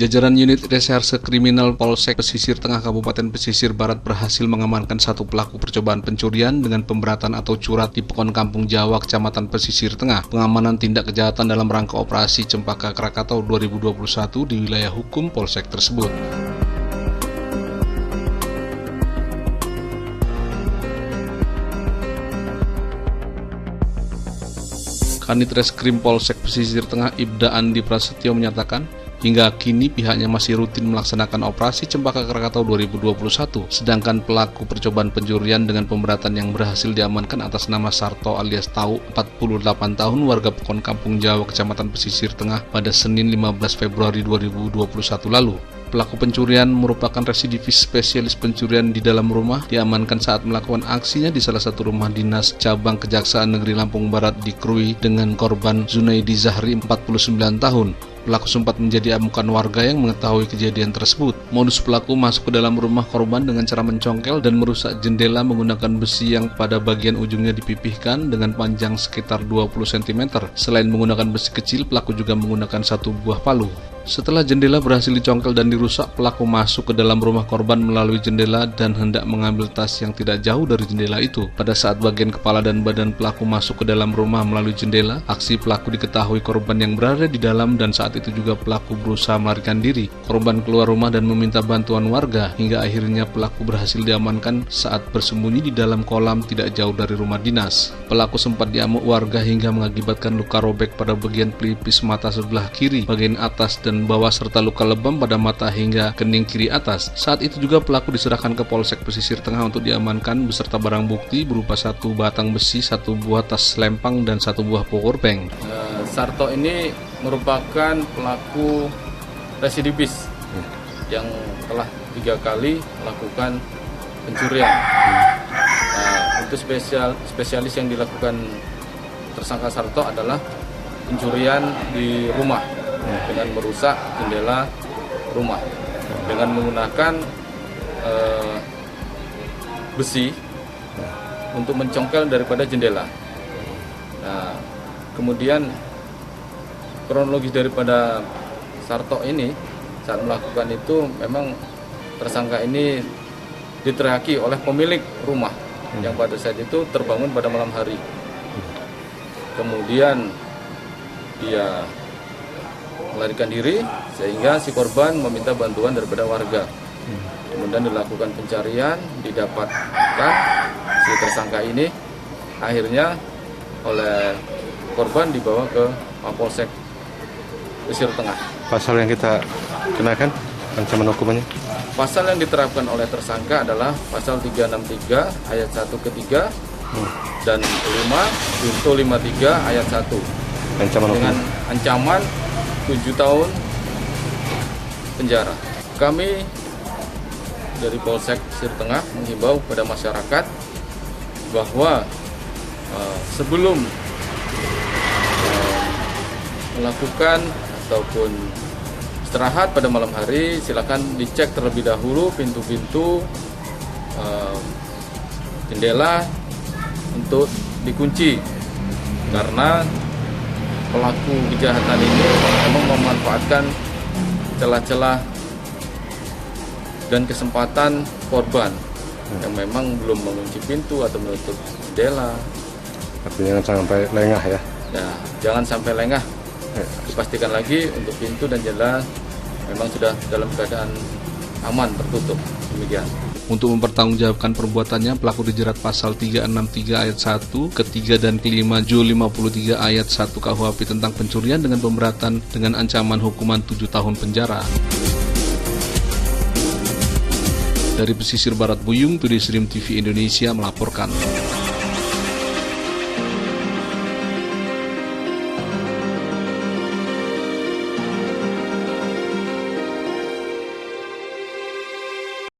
Jajaran unit reserse kriminal Polsek Pesisir Tengah Kabupaten Pesisir Barat berhasil mengamankan satu pelaku percobaan pencurian dengan pemberatan atau curat di Pekon Kampung Jawa, Kecamatan Pesisir Tengah. Pengamanan tindak kejahatan dalam rangka operasi Cempaka Krakatau 2021 di wilayah hukum Polsek tersebut. Kanit Reskrim Polsek Pesisir Tengah Ibda Andi Prasetyo menyatakan, hingga kini pihaknya masih rutin melaksanakan operasi Cempaka Krakatau 2021, sedangkan pelaku percobaan pencurian dengan pemberatan yang berhasil diamankan atas nama Sarto alias Tau, 48 tahun, warga Pekon Kampung Jawa, Kecamatan Pesisir Tengah pada Senin 15 Februari 2021 lalu. Pelaku pencurian merupakan residivis spesialis pencurian di dalam rumah, diamankan saat melakukan aksinya di salah satu rumah dinas cabang Kejaksaan Negeri Lampung Barat di Krui dengan korban Zunaidi Zahri, 49 tahun. Pelaku sempat menjadi amukan warga yang mengetahui kejadian tersebut. Modus pelaku masuk ke dalam rumah korban dengan cara mencongkel dan merusak jendela menggunakan besi yang pada bagian ujungnya dipipihkan dengan panjang sekitar 20 cm. Selain menggunakan besi kecil, pelaku juga menggunakan satu buah palu. Setelah jendela berhasil dicongkel dan dirusak, pelaku masuk ke dalam rumah korban melalui jendela dan hendak mengambil tas yang tidak jauh dari jendela itu. Pada saat bagian kepala dan badan pelaku masuk ke dalam rumah melalui jendela, aksi pelaku diketahui korban yang berada di dalam dan saat itu juga pelaku berusaha melarikan diri. Korban keluar rumah dan meminta bantuan warga, hingga akhirnya pelaku berhasil diamankan saat bersembunyi di dalam kolam tidak jauh dari rumah dinas. Pelaku sempat diamuk warga hingga mengakibatkan luka robek pada bagian pelipis mata sebelah kiri, bagian atas dan bawah, serta luka lebam pada mata hingga kening kiri atas. Saat itu juga pelaku diserahkan ke Polsek Pesisir Tengah untuk diamankan beserta barang bukti berupa satu batang besi, satu buah tas lempang, dan satu buah powerbank. Sarto ini merupakan pelaku residivis yang telah 3 kali melakukan pencurian. Untuk spesialis yang dilakukan tersangka Sarto adalah pencurian di rumah dengan merusak jendela rumah dengan menggunakan besi untuk mencongkel daripada jendela. Nah, kemudian kronologis daripada Sarto ini saat melakukan itu memang tersangka ini diteriaki oleh pemilik rumah yang pada saat itu terbangun pada malam hari. Kemudian dia melarikan diri sehingga si korban meminta bantuan daripada warga. Kemudian dilakukan pencarian, didapatkan si tersangka ini akhirnya oleh korban dibawa ke Mapolsek Pesisir Tengah. Pasal yang kita kenakan, ancaman hukumannya? Pasal yang diterapkan oleh tersangka adalah pasal 363 ayat 1 ke 3 dan 5 junto 53 ayat 1 dengan ancaman 7 tahun penjara. Kami dari Polsek Pesisir Tengah menghimbau kepada masyarakat bahwa sebelum melakukan ataupun istirahat pada malam hari, silakan dicek terlebih dahulu pintu-pintu jendela untuk dikunci, karena pelaku kejahatan ini memang memanfaatkan celah-celah dan kesempatan korban yang memang belum mengunci pintu atau menutup jendela. Artinya jangan sampai lengah ya? Ya, jangan sampai lengah. Dipastikan lagi untuk pintu dan jendela memang sudah dalam keadaan aman, tertutup. Demikian. Untuk mempertanggungjawabkan perbuatannya, pelaku dijerat pasal 363 ayat 1, ke-3 dan ke-5 Jul 53 ayat 1 KUHP tentang pencurian dengan pemberatan dengan ancaman hukuman 7 tahun penjara. Dari Pesisir Barat Buyung, Tudisrim TV Indonesia melaporkan.